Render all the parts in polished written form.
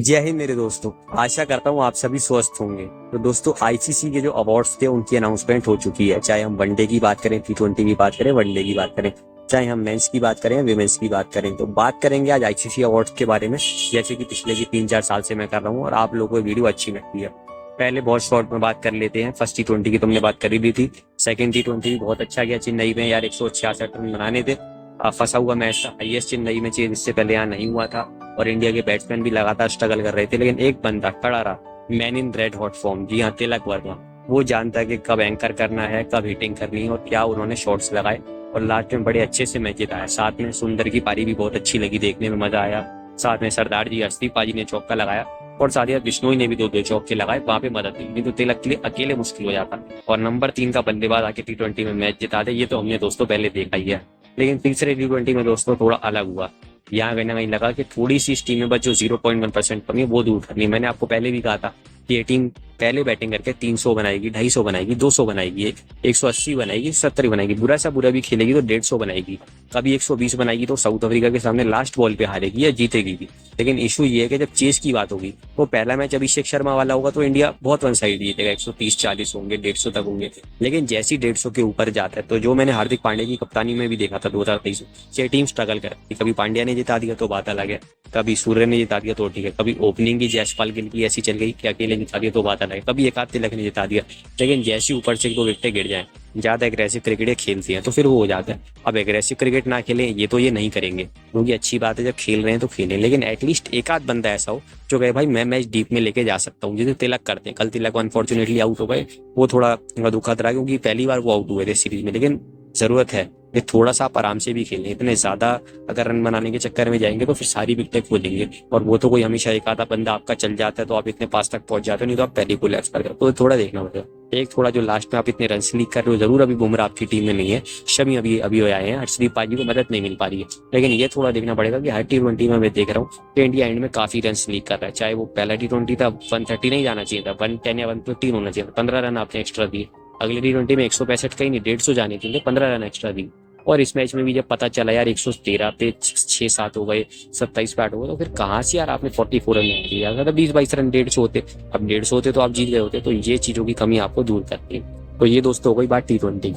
जय हिंद मेरे दोस्तों। आशा करता हूँ आप सभी स्वस्थ होंगे। तो दोस्तों, आईसीसी के जो अवार्ड्स थे उनकी अनाउंसमेंट हो चुकी है। चाहे हम वनडे की बात करें, T20 की बात करें, वनडे की बात करें, चाहे हम मेंस की बात करें, विमेंस की बात करें, तो बात करेंगे आज आईसीसी अवार्ड्स के बारे में, जैसे कि पिछले की 3-4 साल से मैं कर रहा हूँ और आप लोगों को वीडियो अच्छी लगती है। पहले बहुत शॉर्ट में बात कर लेते हैं। फर्स्ट T20 की तुमने बात करी दी थी। सेकंड T20 भी बहुत अच्छा गया चेन्नई में यार, 166 रन बनाने थे। फंसा हुआ मैच था, हाईएस्ट चेन्नई में चेज इससे पहले यहाँ नहीं हुआ था और इंडिया के बैट्समैन भी लगातार स्ट्रगल कर रहे थे, लेकिन एक बंदा खड़ा रहा, man in red hot form, जी हाँ, तिलक वर्मा। वो जानता है कि कब एंकर करना है, कब हिटिंग करनी है और क्या उन्होंने शॉट्स लगाए और लास्ट में बड़े अच्छे से मैच जिताया। साथ में सुंदर की पारी भी बहुत अच्छी लगी, देखने में मजा आया। साथ में सरदार जी हस्ती पाजी ने चौका लगाया और साथ ही बिश्नोई ने भी दो दो चौके लगाए, वहां पे मदद नहीं तो तिलक के लिए अकेले मुश्किल हो जाता। और नंबर 3 का बल्लेबाज आके T20 में मैच जिता दे, ये तो हमने दोस्तों पहले देखा ही है। लेकिन तीसरे T20 में दोस्तों थोड़ा अलग हुआ। यहाँ कहीं ना कहीं लगा कि थोड़ी सी इस टीम में बस जो 0.1% कमी है वो दूर करनी। मैंने आपको पहले भी कहा था कि ये टीम पहले बैटिंग करके 300 बनाएगी, 250 बनाएगी, 200 बनाएगी, 180 बनाएगी, 70 बनाएगी, बुरा सा बुरा भी खेलेगी तो 150 बनाएगी, कभी 120 बनाएगी तो साउथ अफ्रीका के सामने लास्ट बॉल पे हारेगी या जीतेगी भी। लेकिन इशू ये है कि जब चेस की बात होगी, वो पहला मैच अभिषेक शर्मा वाला होगा तो इंडिया बहुत वन साइड जीतेगा, 130-40 होंगे, 150 तक होंगे। लेकिन जैसी 150 के ऊपर जाता है तो जो मैंने हार्दिक पांड्या की कप्तानी में भी देखा था 2023 में, ये टीम स्ट्रगल करती। कभी पांड्या ने जिता दिया तो बात अलग है, कभी सूर्य ने जिता दिया तो ठीक है, कभी ओपनिंग की जयसवाल गिल की ऐसी चल गई कि अकेले जिता दिया तो बात अलग है, कभी एक आध तिलक ने जिता दिया। लेकिन जैसी ऊपर से 2 विकेटें गिर जाए, ज्यादा एग्रेसिव क्रिकेट खेलती हैं तो फिर वो हो जाता है। अब एग्रेसिव क्रिकेट ना खेलें ये तो ये नहीं करेंगे, क्योंकि अच्छी बात है जब खेल रहे हैं तो खेलें, लेकिन एटलीस्ट एक आध बंदा ऐसा हो जो कहे भाई मैं मैच डीप में लेके जा सकता हूँ, जिसे तिलक करते हैं। कल तिलक अनफॉर्चुनेटली आउट हो गए, वो थोड़ा दुखद रहा क्योंकि पहली बार वो आउट हुए थे सीरीज में। लेकिन जरूरत है कि थोड़ा सा आप आराम से भी खेलें। इतने ज्यादा अगर रन बनाने के चक्कर में जाएंगे तो फिर सारी विकेटें खो देंगे, और वो तो कोई हमेशा एक आधा बंदा आपका चल जाता है तो आप इतने पास तक पहुंच जाते हो, नहीं तो आप पहले को लैप्स कर जाते हो। तो थोड़ा देखना होगा। एक थोड़ा जो लास्ट में आप इतने रन लीक कर रहे हो, जरूर अभी बुमराह आपकी टीम में नहीं है, शमी अभी अभी आए हैं, हर्षदीप पाजी को मदद नहीं मिल पा रही है। लेकिन ये थोड़ा देखना पड़ेगा कि हर T20 में मैं देख रहा हूँ कि इंडिया एंड में काफी रन लीक कर रहा है। चाहे वो पहला T20 था, 130 नहीं जाना चाहिए था, 110 या 115 होना चाहिए था, 15 रन आपने एक्स्ट्रा दिए। अगले T20 में 165 कहीं नहीं, 150 जाने चाहिए, 15 रन एक्स्ट्रा दिए। और इस मैच में भी जब पता चला यार 113 पे 6-7 हो गए, 27 पे 8 हो गए, तो फिर कहाँ से यार आपने 44 रन दिया? अगर 20-22 रन 150 होते, अब 150 होते तो आप जीत गए होते। तो ये चीजों की कमी आपको दूर करती है। तो ये दोस्तों हो गई बात T20 की।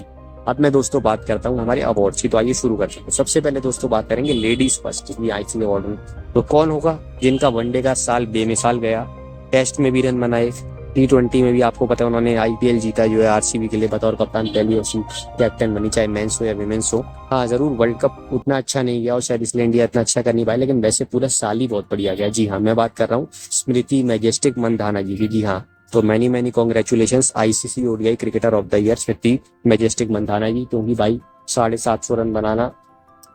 अब मैं दोस्तों बात करता हूँ हमारे अवार्ड्स की। तो आइए शुरू करते हैं। सबसे पहले दोस्तों बात करेंगे लेडीज फर्स्ट आईसीसी अवार्ड में। तो कौन होगा? जिनका वनडे का साल बेमिसाल गया, टेस्ट में भी रन बनाए, T20 में भी आपको पता है उन्होंने आईपीएल जीता जो है आरसीबी के लिए, बतौर कप्तान पहली ऐसी कैप्टन बनी, चाहे मेंस हो या विमेंस हो। हाँ जरूर वर्ल्ड कप उतना अच्छा नहीं गया और शायद इसलिए इंडिया इतना अच्छा कर नहीं पाया, लेकिन वैसे पूरा साल ही बहुत बढ़िया गया। जी हाँ, मैं बात कर रहा हूँ स्मृति मैजेस्टिक मंधाना जी की। जी हाँ, तो many many congratulation ICC ODI cricketer of the year Smriti majestic Mandhana ji, क्योंकि भाई 750 रन बनाना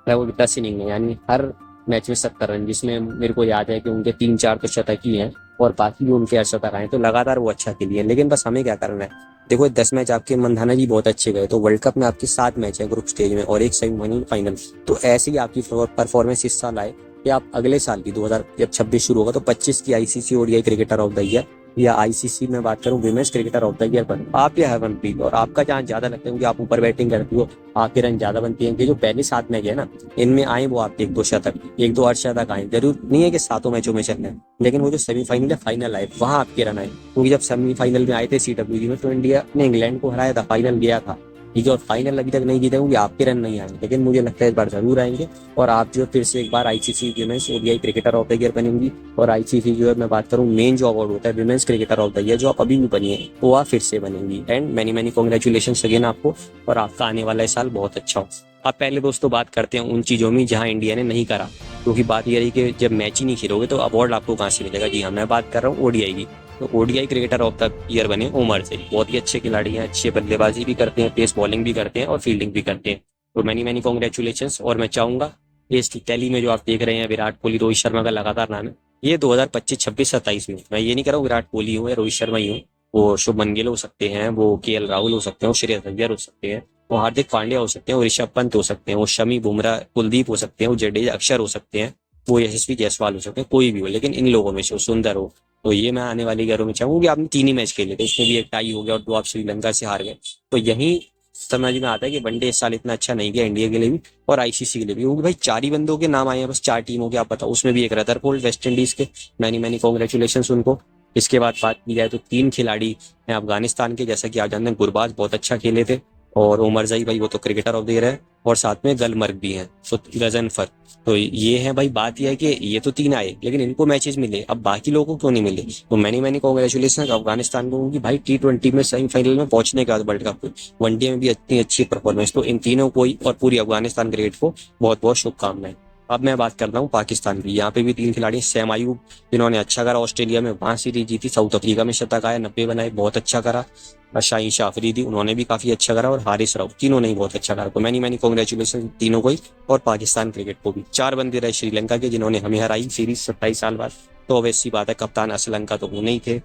वो 10 इनिंग में, यानी हर मैच में 70 रन, जिसमें मेरे को याद है कि उनके 3-4 तो शतक ही हैं और बाकी भी उनके अर्धशतक आए, तो लगातार वो अच्छा खेली है। लेकिन बस हमें क्या करना है, देखो 10 मैच आपके मंधाना जी बहुत अच्छे गए, तो वर्ल्ड कप में आपके 7 मैच है ग्रुप स्टेज में और एक सेमीफाइनल। तो ऐसे ही आपकी परफॉर्मेंस इस साल आए कि आप अगले साल भी 2026 शुरू होगा तो 25 की ICC ODI cricketer of the year या आईसीसी में बात करूं women's cricketer of the year पर आप या हरमनप्रीत, और आपका चांस ज्यादा लगता है क्योंकि आप ऊपर बैटिंग करती हो, आपके रन ज्यादा बनती हैं। कि जो पहले 7 मैच है ना, इनमें आए वो आपके 1-2 शतक, 1-2 अर्धशतक आए। जरूर नहीं है कि 7 मैचों में चल रहे हैं, लेकिन वो जो सेमीफाइनल है, फाइनल आए, वहां आपके रन आए। क्योंकि जब सेमीफाइनल में आए थे सीडब्ल्यूजी में तो इंडिया ने इंग्लैंड को हराया था, फाइनल गया था, ठीक है, और फाइनल अभी तक नहीं जीते क्योंकि आपके रन नहीं आएंगे। लेकिन मुझे लगता है इस बार जरूर आएंगे और आप जो फिर से एक बार ICC women's ODI cricketer of the year बनेंगी। और आईसीसी जो है मैं बात करूं मेन जो अवार्ड होता है women's cricketer of the year, जो आप अभी भी बनी है वो आप फिर से बनेंगी। And many many congratulation again आपको, और आपका आने वाला साल बहुत अच्छा हो। अब पहले दोस्तों बात करते हैं उन चीजों में जहां इंडिया ने नहीं करा, क्योंकि बात यह रही कि जब मैच ही नहीं खेलोगे तो अवार्ड आपको कहाँ से मिलेगा। जी हाँ, मैं बात कर रहा हूँ ओडीआई की। तो ODI cricketer of the year बने उमर से, बहुत ही अच्छे खिलाड़ी हैं, अच्छे बल्लेबाजी भी करते हैं, पेस बॉलिंग भी करते हैं और फील्डिंग भी करते हैं। तो मैनी मैनी कॉन्ग्रेचुलेशन। और मैं चाहूंगा इस टैली में जो आप देख रहे हैं विराट कोहली, रोहित शर्मा का लगातार नाम है, ये 2025, 26, 27 में, मैं ये नहीं कर रहा हूँ विराट कोहली हो या रोहित शर्मा ही हो, वो शुभमन गिल हो सकते हैं, वो केएल राहुल हो सकते हैं, वो श्रेयस अय्यर हो सकते हैं, वो हार्दिक पांड्या हो सकते हैं, वो ऋषभ पंत हो सकते हैं, वो शमी, बुमराह, कुलदीप हो सकते हैं, वो जडेजा, अक्षर हो सकते हैं, वो यशस्वी जायसवाल हो सकते हैं, कोई भी हो। लेकिन इन लोगों में से वो सुंदर हो, तो ये मैं आने वाली घरों में चाहूंगा कि आपने 3 ही मैच खेले थे, इसमें भी एक टाई हो गया और 2 आप श्रीलंका से हार गए। तो यही समझ में आता है कि वनडे इस साल इतना अच्छा नहीं गया इंडिया के लिए भी और आईसीसी के लिए भी, क्योंकि भाई 4 ही बंदों के नाम आए हैं बस 4 टीमों के, आप बताओ, उसमें भी एक रदरफोर्ड वेस्ट इंडीज के, मैनी मैनी कॉन्ग्रेचुलेशन उनको। इसके बाद बात की जाए तो 3 खिलाड़ी हैं अफगानिस्तान के, जैसा कि आप जानते हैं गुरबाज बहुत अच्छा खेले थे, और उमरजई भाई वो तो क्रिकेटर ऑफ द ईयर है, और साथ में गलमर्ग भी हैं, तो गजनफर। तो ये है भाई, बात यह है कि ये तो 3 आए लेकिन इनको मैचेस मिले, अब बाकी लोगों को क्यों नहीं मिले? तो मैनी मैनी कॉन्ग्रेचुलेसन अफगानिस्तान को, क्योंकि भाई T20 में सेमीफाइनल में पहुंचने के बाद वर्ल्ड कप, वनडे में भी इतनी अच्छी परफॉर्मेंस, तो इन तीनों को ही और पूरी अफगानिस्तान क्रिकेट को बहुत बहुत शुभकामनाएं। अब मैं बात करता हूँ पाकिस्तान की, यहाँ पे भी 3 खिलाड़ी, सैम अयूब जिन्होंने अच्छा करा ऑस्ट्रेलिया में, वहां सीरीज जीती, साउथ अफ्रीका में शतक आया, 90 बनाए, बहुत अच्छा करा। शाहीन शाह अफरीदी उन्होंने भी काफी अच्छा करा, और हारिस राउफ, तीनों ने ही बहुत अच्छा करा। तो मैनी मैनी कॉन्ग्रेचुलेशन तीनों को ही, और पाकिस्तान क्रिकेट को भी। 4 बंदे रहे श्रीलंका के जिन्होंने हमें हराई सीरीज 27 साल बाद, तो अब ऐसी बात है कप्तान असलंका तो वो नहीं थे,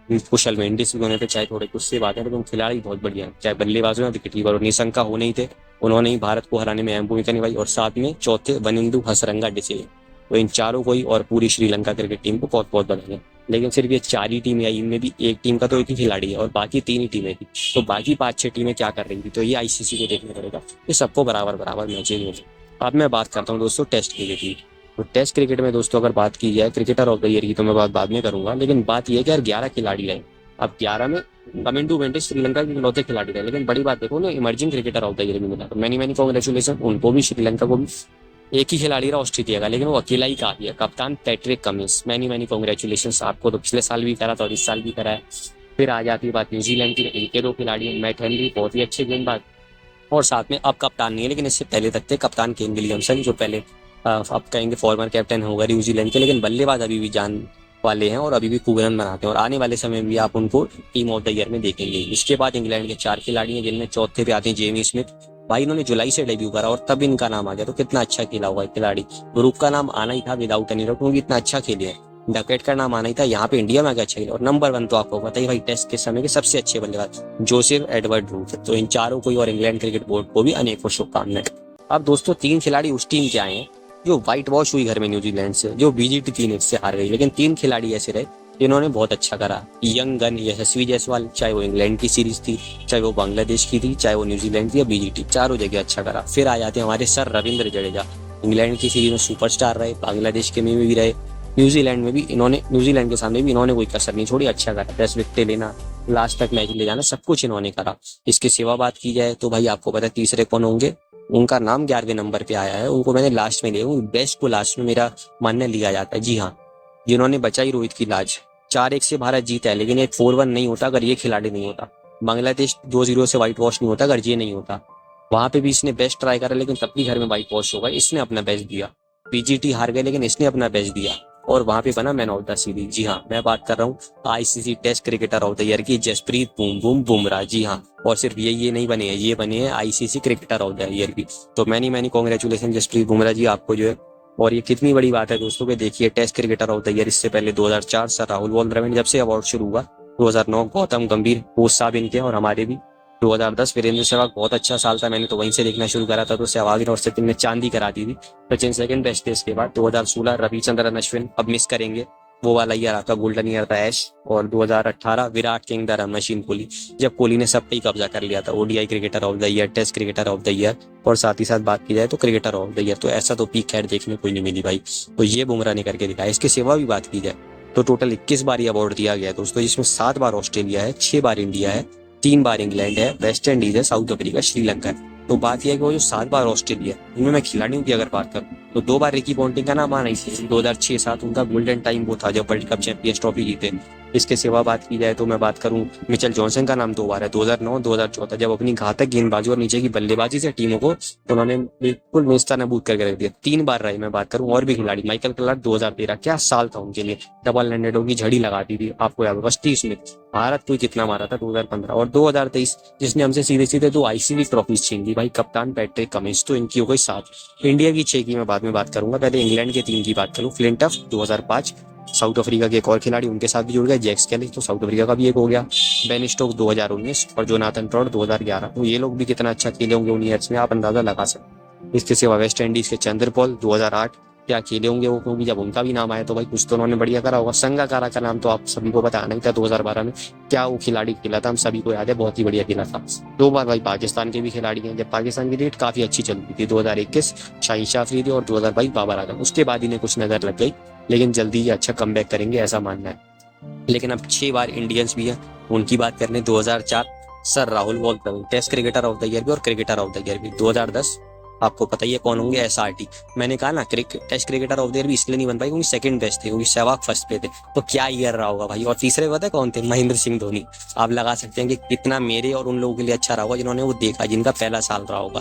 कुशल मेंडिस भी होने थे, चाहे थोड़े गुस्से बात है, लेकिन खिलाड़ी बहुत बढ़िया है, चाहे बल्लेबाजों या विकेट कीपर, और निशंका हो नहीं थे, उन्होंने ही भारत को हराने में अहम भूमिका निभाई, और साथ में चौथे वनिंदु हसरंगा डिसिल्वा। तो इन चारों को ही और पूरी श्रीलंका क्रिकेट टीम को बहुत बहुत बधाई। लेकिन सिर्फ ये 4 ही टीम आई, इनमें भी एक टीम का तो एक ही खिलाड़ी है और बाकी 3 ही टीमें थी, तो बाकी 5-6 टीमें क्या कर रही थी, तो ये आईसीसी को देखना पड़ेगा, ये सबको बराबर बराबर मैचेज मिले। अब मैं बात करता हूँ दोस्तों टेस्ट क्रिकेट की। तो टेस्ट क्रिकेट में दोस्तों अगर बात की जाए क्रिकेटर ऑफ द ईयर की, तो मैं बात बाद में करूंगा, लेकिन बात यह है कि यार 11 खिलाड़ी रहे, अब 11 में कमिंटू वेंटेज श्रीलंका के इकलौते खिलाड़ी रहे, लेकिन बड़ी बात देखो ना, emerging cricketer of the year भी मिला, तो मैनी मैनी कॉन्ग्रेचुलेशन उनको भी, श्रीलंका को भी। एक ही खिलाड़ी रहा ऑस्ट्रेलिया का, लेकिन वो अकेला ही काफी है, कप्तान Patrick Cummins, many many congratulation आपको, तो पिछले साल भी करा था और इस साल भी करा है। फिर आ जाती है बात न्यूजीलैंड की, इनके 2 खिलाड़ी, मैट हेनरी बहुत ही अच्छे गेंदबाज, और साथ में अब कप्तान नहीं है लेकिन इससे पहले तक थे कप्तान केन विलियमसन, जो पहले अब कहेंगे फॉर्मर कैप्टन होगा न्यूजीलैंड के, लेकिन बल्लेबाज अभी भी जान वाले हैं और अभी भी खूब रन बनाते हैं, और आने वाले समय में भी आप उनको टीम ऑफ द ईयर में देखेंगे। इसके बाद इंग्लैंड के 4 खिलाड़ी हैं, जिनमें चौथे पे आते हैं जेमी स्मिथ, भाई इन्होंने जुलाई से डेब्यू करा और तब इनका नाम आ गया, तो कितना अच्छा खेला हुआ है खिलाड़ी। ग्रुप का नाम आना ही था विदाउट एनी डाउट, क्योंकि इतना अच्छा खेले हैं। डकेट का नाम आना ही था, यहाँ पे इंडिया में आगे अच्छा खेला, और नंबर 1 तो आपको पता ही भाई टेस्ट के समय के सबसे अच्छे बल्लेबाज जोसेफ एडवर्ड रूट। तो इन चारों को ही और इंग्लैंड क्रिकेट बोर्ड को भी अनेकों शुभकामनाएं। अब दोस्तों 3 खिलाड़ी उस टीम के आए हैं जो व्हाइट वॉश हुई घर में न्यूजीलैंड से, जो बीजीटी 3 से हार गई, लेकिन 3 खिलाड़ी ऐसे रहे जिन्होंने बहुत अच्छा करा। यंग गन यशस्वी जायसवाल, चाहे वो इंग्लैंड की सीरीज थी, चाहे वो बांग्लादेश की थी, चाहे वो न्यूजीलैंड थी या बीजीटी, चारों जगह अच्छा करा। फिर आ जाते हैं हमारे सर रविंद्र जडेजा, इंग्लैंड की सीरीज में सुपरस्टार रहे, बांग्लादेश के में भी रहे, न्यूजीलैंड में भी इन्होंने, न्यूजीलैंड के सामने भी इन्होंने कोई कसर नहीं छोड़ी, अच्छा करा, 10 विकेटें लेना, लास्ट तक मैच ले जाना, सब कुछ इन्होंने करा। इसके सिवा बात की जाए तो भाई आपको पता है तीसरे कौन होंगे, उनका नाम 11वें नंबर पे आया है, उनको मैंने लास्ट में लिया, बेस्ट को लास्ट में मेरा मानना लिया जाता है। जी हाँ, जिन्होंने बचाई रोहित की लाज, 4-1 से भारत जीता है, लेकिन एक 4-1 नहीं होता अगर ये खिलाड़ी नहीं होता, बांग्लादेश 2-0 से व्हाइट वॉश नहीं होता अगर ये नहीं होता, वहां पे भी इसने बेस्ट ट्राई करा लेकिन तब भी घर में व्हाइट वॉश होगा, इसने अपना बेस्ट दिया। पीजीटी हार गए लेकिन इसने अपना बेस्ट दिया, और वहां पे बना मैन ऑफ द सीरीज। जी हाँ, मैं बात कर रहा हूँ ICC test cricketer of the year की, जसप्रीत बूम बूम बुमराह। जी हाँ, और सिर्फ ये नहीं बने हैं, ये बने हैं ICC cricketer of the year भी। तो many many congratulation Jasprit Bumrah ji आपको जो है। और ये कितनी बड़ी बात है दोस्तों के, देखिए test cricketer of the year इससे पहले 2004 सर राहुल वॉल द्रविड़, जब से अवार्ड शुरू हुआ 2009 गौतम गंभीर, कोच साहब इनके, और हमारे भी 2010 वीरेंद्र सहवाग, बहुत अच्छा साल था, मैंने तो वहीं से देखना शुरू करा था, तो सहवाग और सचिन ने चांदी करा दी थी। सचिन सेकंड बेस्ट थे। इसके बाद 2016 रविचंद्रन अश्विन, अब मिस करेंगे, वो वाला ईयर आपका गोल्डन ईयर था ऐश। और 2018 Virat king the run machine Kohli, जब कोहली ने सब पे ही कब्जा कर लिया था, ODI cricketer of the year, test cricketer of the year, और साथ ही साथ बात की जाए तो क्रिकेटर ऑफ द ईयर, तो ऐसा तो पीक खैर देखने को नहीं मिली भाई, तो ये बुमराह ने करके दिखाया। इसके सिवा भी बात की जाए तो टोटल 21 बार ये अवार्ड दिया गया है दोस्तों, जिसमें 7 बार ऑस्ट्रेलिया है, 6 बार इंडिया है, 3 बार इंग्लैंड है, वेस्ट इंडीज है, साउथ अफ्रीका, श्रीलंका है। तो बात यह है कि वो जो 7 बार ऑस्ट्रेलिया, इनमें मैं खिलाड़ियों की अगर बात करूं तो 2 बार रिकी पॉन्टिंग का नाम आना ही चाहिए, 2006-7 उनका गोल्डन टाइम वो था जब वर्ल्ड कप चैंपियंस ट्रॉफी जीते। इसके सिवा बात की जाए तो मैं बात करूं मिचेल जॉनसन का नाम 2 बार है, 2009, 2014, जब अपनी घातक गेंदबाजी और नीचे की बल्लेबाजी से टीमों को उन्होंने बिल्कुल नेस्तनाबूद करके रख दिया। 3 बार रहे। मैं बात करूं और भी खिलाड़ी, माइकल क्लार्क 2013, क्या साल था उनके लिए, डबल हैंडेडों की झड़ी लगाती थी, आपको याद होगा। स्टीव स्मिथ, भारत को कितना मारा था 2015, और 2023 जिसने हमसे सीधे सीधे 2 आईसीसी ट्रॉफीज छीन ली भाई, कप्तान पैट्रिक कमिंस। तो इनकी हो गई 7। इंडिया की 6 की मैं बाद में बात करूंगा, पहले इंग्लैंड के 3 की बात करूं। फ्लिंटफ 2005, साउथ अफ्रीका के एक और खिलाड़ी उनके साथ भी जुड़ गए, जैक्स कैली, तो साउथ अफ्रीका का भी एक हो गया। बेन स्टोक्स 2019, और जोनाथन ट्रॉट 2011। तो ये लोग भी कितना अच्छा खेले होंगे उन ईयर्स में, आप अंदाजा लगा सकते। इसके सिवा वेस्ट इंडीज के चंद्रपॉल 2008, क्या खेले होंगे वो, क्योंकि जब उनका भी नाम आया तो भाई कुछ तो उन्होंने बढ़िया करा होगा। संगाकारा का नाम तो आप सभी को पता नहीं था 2012 में क्या वो खिलाड़ी खेला था, हम सभी को याद है, बहुत ही बढ़िया खेला था। 2 बार भाई पाकिस्तान के भी खिलाड़ी हैं, जब पाकिस्तान की रेट काफी अच्छी चल रही थी 2021 शाहिद शाह अफरीदी और 2022 बाबर आजम, उसके बाद इन्हें कुछ नजर लग गई, लेकिन जल्दी ही अच्छा कमबैक करेंगे ऐसा मानना है। लेकिन अब 6 बार इंडियंस भी है, उनकी बात करने 2004 सर राहुल वॉलकर, test cricketer of the year भी और क्रिकेटर ऑफ द ईयर भी। 2010 आपको पता ही है कौन होंगे, SRT। मैंने कहा ना test cricketer of the year भी इसलिए नहीं बन पाई क्योंकि सेकंड बेस्ट थे, क्योंकि सहवाग फर्स्ट पे थे। तो क्या ईयर रहा होगा भाई। और तीसरे पता है कौन थे, महेंद्र सिंह धोनी। आप लगा सकते हैं कि कितना मेरे और उन लोगों के लिए अच्छा रहा होगा जिन्होंने वो देखा, जिनका पहला साल रहा होगा।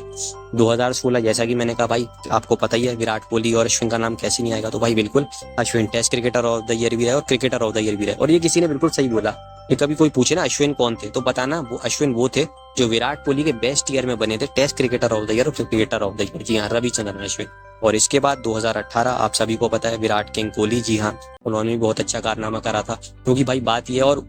2016 जैसा कि मैंने कहा भाई, आपको पता ही है विराट कोहली और अश्विन का नाम कैसे नहीं आएगा। तो भाई बिल्कुल Ashwin test cricketer of the year भी रहे और क्रिकेटर ऑफ द ईयर भी रहे। और ये किसी ने बिल्कुल सही बोला कि कभी कोई पूछे ना अश्विन कौन थे, तो बताना वो अश्विन वो थे जो विराट कोहली के बेस्ट ईयर में बने थे, test cricketer of the year और क्रिकेटर ऑफ द ईयर। जी हाँ, रविचंद्रन अश्विन। और इसके बाद 2018 आप सभी को पता है विराट किंग कोहली, जी हाँ, उन्होंने भी बहुत अच्छा कारनामा करा था। क्योंकि भाई बात ये, और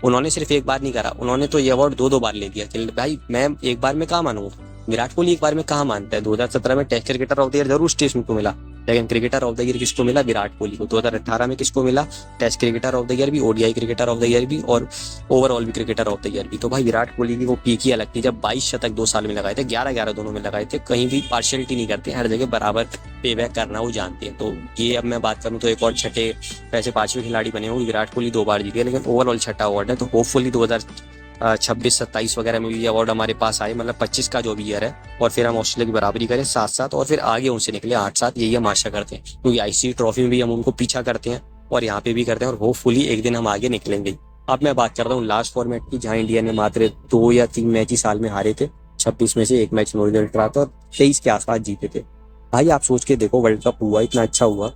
उन्होंने सिर्फ एक बार नहीं करा, उन्होंने तो ये अवार्ड 2-2 बार ले दिया कि भाई मैं एक बार में कहाँ मानूंगा, विराट कोहली एक बार में कहाँ मानता है। 2017 में test cricketer of the year जरूर स्टेशन को मिला, लेकिन क्रिकेटर ऑफ द ईयर किसको मिला, विराट कोहली को। 2018 में किसको मिला, test cricketer of the year भी, ODI cricketer of the year भी और ओवरऑल भी क्रिकेटर ऑफ द ईयर भी। तो भाई विराट कोहली की वो पीक ही अलग थी, जब 22 शतक 2 साल में लगाए थे, 11-11 दोनों में लगाए थे, कहीं भी पार्शियलिटी नहीं करते, हर जगह बराबर पे बैक करना वो जानते हैं। तो ये अब मैं बात करूँ तो एक और छठे वैसे 5वें खिलाड़ी बने होंगे, विराट कोहली 2 बार जीते, लेकिन ओवरऑल छठा अवार्ड है। तो होपफुली 2026-27 वगैरह में भी ये अवार्ड हमारे पास आए, मतलब 25 का जो भी ईयर है, और फिर हम ऑस्ट्रेलिया की बराबरी करें 7-7 और फिर आगे उनसे निकले 8-7, यही हम आशा करते हैं। क्योंकि ICC ट्रॉफी में भी हम उनको पीछा करते हैं और यहाँ पे भी करते हैं, और होपफुली एक दिन हम आगे निकलेंगे। अब मैं बात करता हूँ लास्ट फॉर्मेट की, जहाँ इंडिया ने मात्र 2 या 3 मैच ही साल में हारे थे। 26 में से 1 मैच नो रिजल्ट रहा था और 23 के आसपास जीते थे। भाई आप सोच के देखो, वर्ल्ड कप हुआ, इतना अच्छा हुआ,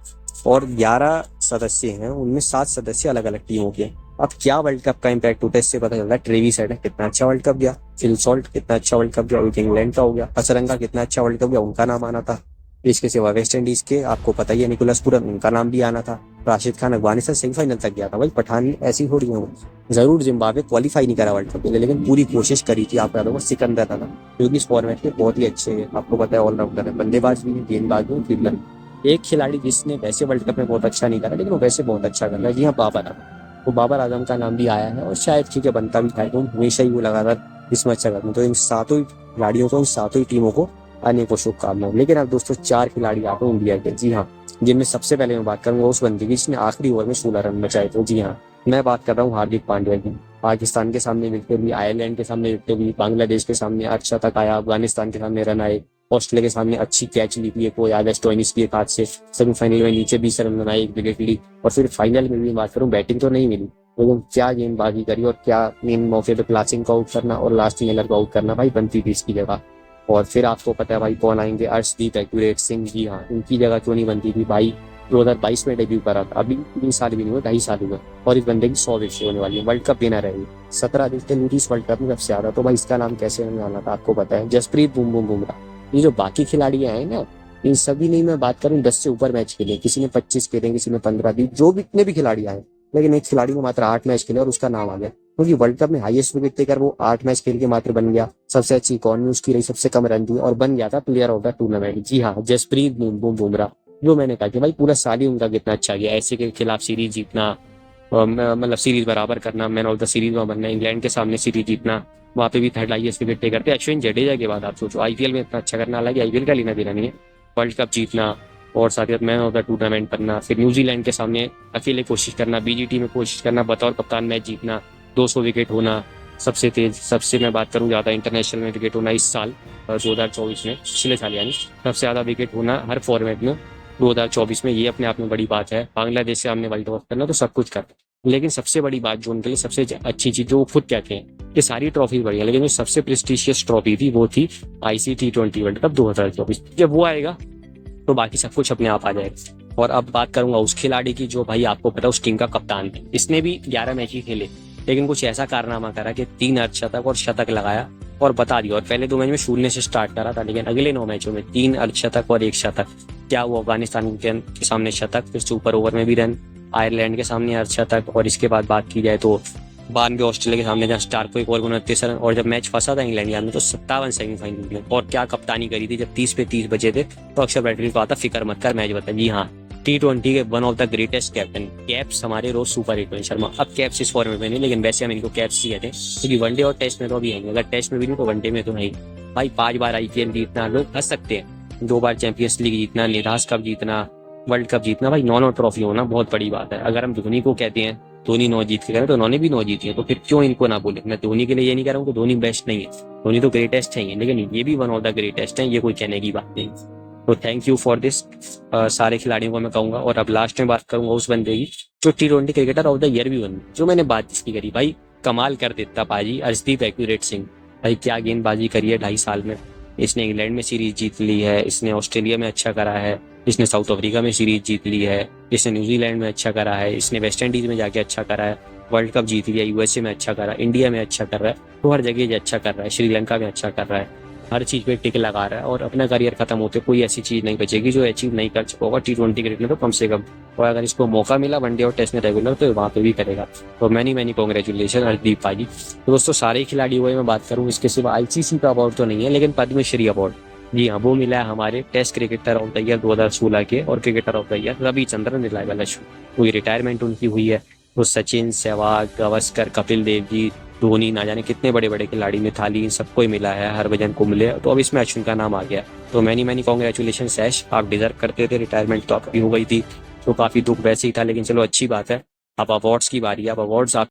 और 11 सदस्य हैं, उनमें 7 सदस्य अलग अलग टीमों के। अब क्या वर्ल्ड कप का इम्पैक्ट होता है इससे पता चलता है। ट्रेविस हेड कितना अच्छा वर्ल्ड कप गया, फिल सॉल्ट कितना अच्छा वर्ल्ड कप गया, इंग्लैंड का हो गया, असरंगा कितना अच्छा वर्ल्ड कप गया, उनका नाम आना था। इसके सिवा वेस्ट इंडीज के आपको पता ही है निकोलस पूरन, उनका नाम भी आना था। राशिद खान अफगानिस्तान सेमीफाइनल तक गया था। भाई पठान ऐसी हो रही है, जरूर जिम्बाब्वे क्वालिफाई नहीं करा वर्ल्ड कप के लिए, लेकिन पूरी कोशिश करी थी। आप याद होगा सिकंदर था, क्योंकि इस फॉर्मेट के बहुत ही अच्छे हैं, आपको पता है ऑलराउंडर है, बल्लेबाज भी है, गेंदबाज भी, फील्डर। एक खिलाड़ी जिसने वैसे वर्ल्ड कप में बहुत अच्छा नहीं करा, लेकिन वो वैसे बहुत अच्छा कर रहा है, जी हाँ, बाबर आजम। वो बाबर आजम का नाम भी आया है, और शायद ठीक है बनता भी था, तो हमेशा ही वो लगातार इसमें अच्छा करते हैं। तो इन 7 खिलाड़ियों को, इन 7 टीमों को अनेकों शुभकामनाएं। लेकिन अब दोस्तों 4 खिलाड़ी आते हैं इंडिया के, जी हाँ, जिनमें सबसे पहले मैं बात करूंगा उस बंदे की जिसने आखिरी ओवर में 16 रन बचाए थे। जी हाँ, मैं बात कर रहा हूँ हार्दिक पांड्या की। पाकिस्तान के सामने विकेट ली, आयरलैंड के सामने विकेट ली, बांग्लादेश के सामने अच्छा तक आया, अफगानिस्तान के सामने रन आए, ऑस्ट्रेलिया के सामने अच्छी कैच ली थी एक, वो याद है स्टोइनिस की एक हाथ से। सेमीफाइनल में नीचे 20 रन बनाए, 1 विकेट ली, और फिर फाइनल में भी बात करूँ, बैटिंग तो नहीं मिली, लेकिन क्या गेंदबाजी करी, और क्या मेन मौके पे क्लासिंग को आउट करना और लास्ट मिलर को आउट करना, भाई बनती थी इसकी जगह। और फिर आपको पता है भाई कौन आएंगे, अर्शदीप एक्यूरेट सिंह, जी हाँ, उनकी जगह क्यों नहीं बनती थी भाई। 2022 में डेब्यू करा था, अभी 3 साल भी नहीं हुए, 2.5 साल हुए, और इस बंदे की 100 विकेट होने वाली है, वर्ल्ड कप विनर है। 17 विकेट इस वर्ल्ड कप में सबसे ज्यादा, तो भाई इसका नाम कैसे नहीं आना था, आपको पता है। जसप्रीत बुमराह। ये जो बाकी खिलाड़ी हैं ना, इन सभी ने मैं बात करूं 10 से ऊपर मैच खेले, किसी ने 25 खेले, किसी ने 15 भी, जो भी इतने भी खिलाड़ी आए, लेकिन एक खिलाड़ी को मात्र 8 मैच खेले और उसका नाम आ गया, क्योंकि वर्ल्ड कप में हाईएस्ट विकेट टेकर वो 8 मैच खेल के मात्र बन गया। सबसे अच्छी इकॉनमी उसकी रही, सबसे कम रन दी, और बन गया था प्लेयर ऑफ द टूर्नामेंट। जी हाँ, जसप्रीत बुमराह। जो मैंने कहा कि भाई पूरा साल ही उनका कितना अच्छा गया, ऐसे के खिलाफ सीरीज जीतना, मतलब सीरीज बराबर करना, मैन ऑफ द सीरीज में बनना, इंग्लैंड के सामने सीरीज जीतना, वहाँ पे भी थर्ड हाईएस्ट विकेट टेकर थे अश्विन जडेजा के बाद। आप सोचो IPL में इतना अच्छा करना, हालांकि IPL का लेना देना नहीं है, वर्ल्ड कप जीतना और साथ ही मैन ऑफ द टूर्नामेंट बनना, फिर न्यूजीलैंड के सामने अकेले कोशिश करना, BGT में कोशिश करना, बतौर कप्तान मैच जीतना, 200 विकेट होना, सबसे तेज, सबसे मैं बात करूँ ज्यादा इंटरनेशनल में विकेट होना इस साल 2024 में, पिछले साल यानी सबसे ज्यादा विकेट होना हर फॉर्मेट में 2024 में, ये अपने आप में बड़ी बात है। बांग्लादेश से हमने वर्ल्ड कप करना, तो सब कुछ करना, लेकिन सबसे बड़ी बात जो उनके लिए सबसे अच्छी चीज जो वो खुद कहते हैं कि सारी ट्रॉफी बढ़िया, लेकिन जो सबसे प्रेस्टिशियस ट्रॉफी थी वो थी ICC T20 वर्ल्ड कप 2024। जब वो आएगा तो बाकी सब कुछ अपने आप आ जाएगा। और अब बात करूंगा उस खिलाड़ी की जो भाई आपको पता उस टीम का कप्तान है, इसने भी 11 मैच ही खेले, लेकिन कुछ ऐसा कारनामा करा कि 3 अर्धशतक और शतक लगाया और बता दिया। और पहले 2 मैच में 0 से स्टार्ट करा था, लेकिन अगले 9 मैचों में 3 अर्धशतक और 1 शतक। क्या वो अफगानिस्तान के सामने शतक, फिर सुपर ओवर में भी रन, आयरलैंड के सामने अर्धशतक, और इसके बाद बात की जाए तो 92 ऑस्ट्रेलिया के सामने, जहाँ स्टार्को एक और 29 रन, और जब मैच फंसा था इंग्लैंड के सामने तो 57 सेमीफाइनल में। और क्या कप्तानी करी थी, जब 30 पे 30 बचे थे तो अक्षर पैटेल को आता फिक्र मत कर मैच बता। जी हाँ, T20 के one of the greatest captain. Caps हमारे रोज सुपर हिट रोहित शर्मा। अब कैप्स इस फॉर्मेट में नहीं, लेकिन वैसे हम इनको कैप्स ही कहते हैं, क्योंकि वनडे और टेस्ट में तो अभी है, अगर टेस्ट में भी नहीं तो वनडे में तो नहीं। भाई 5 बार IPL जीतना, लोग हंस सकते हैं, 2 बार चैंपियंस लीग जीतना, निराश कप जीतना, वर्ल्ड कप जीतना, भाई 9 ट्रॉफी होना बहुत बड़ी बात है। अगर हम धोनी को कहते हैं धोनी 9 जीत के करें, तो उन्होंने भी 9 जीती है, तो फिर क्यों इनको ना बोले। मैं धोनी के लिए ये नहीं कह रहा हूँ कि धोनी बेस्ट नहीं है, धोनी तो ग्रेटेस्ट है, लेकिन ये भी वन ऑफ द ग्रेटेस्ट है, ये कोई कहने की बात नहीं। तो थैंक यू फॉर दिस सारे खिलाड़ियों को मैं कहूंगा। और अब लास्ट में बात करूंगा उस बंदे की जो T20 cricketer of the year भी बन, जो मैंने बात इसकी करी, भाई कमाल कर देता पाजी, अर्शदीप एक्यूरेट सिंह। भाई क्या गेंदबाजी करी है 2.5 साल में। इसने इंग्लैंड में सीरीज जीत ली है, इसने ऑस्ट्रेलिया में अच्छा करा है, इसने साउथ अफ्रीका में सीरीज जीत ली है, इसने न्यूजीलैंड में अच्छा करा है, इसने वेस्ट इंडीज में जाके अच्छा करा है, वर्ल्ड कप जीत लिया, USA में अच्छा करा, इंडिया में अच्छा कर रहा है, तो हर जगह अच्छा कर रहा है, श्रीलंका में अच्छा कर रहा है, हर चीज पे टिक लगा रहा है। और अपना करियर खत्म होते कोई ऐसी चीज नहीं बचेगी जो अचीव नहीं कर चुका होगा T20 क्रिकेट में, तो कम से कम। और अगर इसको मौका मिला वनडे और टेस्ट में रेगुलर, तो वहां पे भी करेगा। तो मैनी कॉन्ग्रेचुलेशन हरदीप भाई। तो दोस्तों सारे खिलाड़ी हुए मैं बात करूँ, इसके सिवा ICC का अवार्ड तो नहीं है, लेकिन पद्मश्री अवार्ड, जी हाँ, वो मिला है हमारे test cricketer of the year 2016 के और cricketer of the year Ravichandran रिलायबल। पूरी रिटायरमेंट उनकी हुई है। तो सचिन, सहवाग, गावस्कर, कपिल देव जी, धोनी, ना जाने कितने बड़े बड़े खिलाड़ी, मिथाली, इन सबको ही मिला है, हरभजन को मिले, तो अब इसमें अश्विन का नाम आ गया। तो मैनी कॉन्ग्रेचुलेशन ऐश, आप डिजर्व करते थे, रिटायरमेंट तो आपकी हो गई थी, तो काफी दुख वैसे ही था, लेकिन चलो अच्छी बात है। अब अवार्ड्स की बारी है। अब अवार्ड्स आप